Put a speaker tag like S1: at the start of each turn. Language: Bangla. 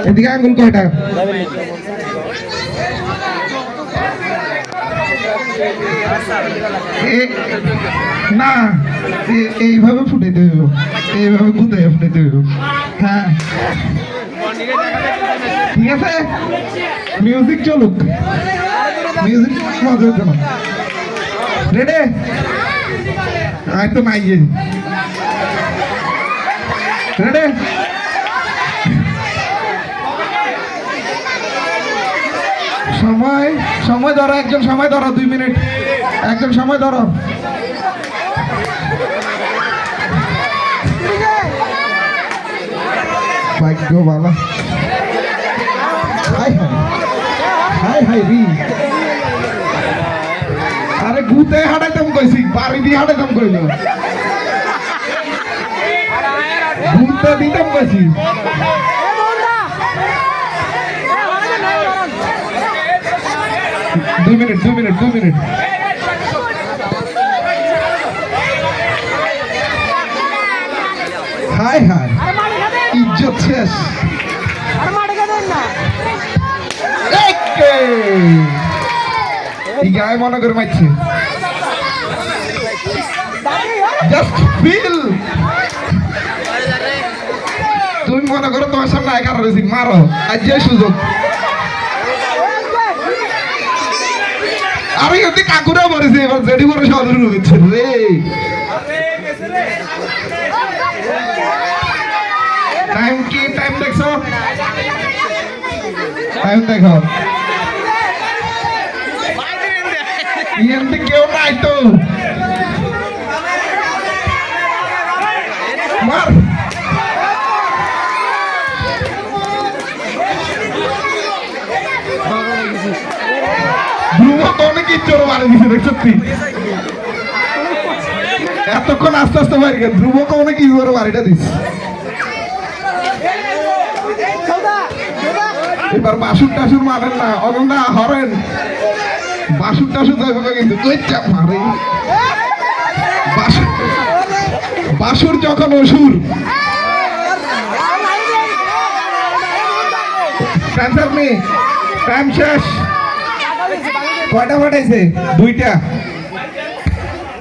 S1: এদিকে আঙ্গুল কয়টা? না এইভাবে ফুটাইতে হইব, এইভাবে গুতাই ফুটাইতে হইব। হ্যাঁ ঠিক আছে, মিউজিক চলুক, মিউজিক মজা হইতো না। রেডি? আয় তো নাই রেডি? সময় সময় ধরো, একজন সময় ধরো, 2 মিনিট একজন সময় ধরো। ভাগ্য ভালো। হাই হাই হাই হাই রি, আরে গুতে হাঁটাইতাম কইছি, বাড়ি দিয়ে হাঁটাইতাম কইল, গুতে দিতাম কইছি। দুই মিনিট হাই হাই, ইজ্জত শেষ। এই গায়ে মনে করে মারছে, জাস্ট ফিল। তুমি মনে করো তোমার সামনে একা রয়েছি, মারো আজ যে সুযোগ। আরে এতে কাকুরা মরেছে, এবার জেডি করে সদর হচ্ছে রে। টাইম কি? টাইম দেখছো? টাইম দেখো। কেউ নাই তো, মার। অনেক ইচ্ছর মারে দিছে, দেখছো? এতক্ষণ আস্তে আস্তে মারি, ধ্রুবকে অনেক ইচ্ছর মারিটা দিস। এবার বাসুর টাসুর মারেন না, অগন্দা হরেন বাসুর টাসুর যাবে কিন্তু মারে। বাসুর যখন অসুর। টাইম শেষ। কয়টা ফাটাইছে? 2টা।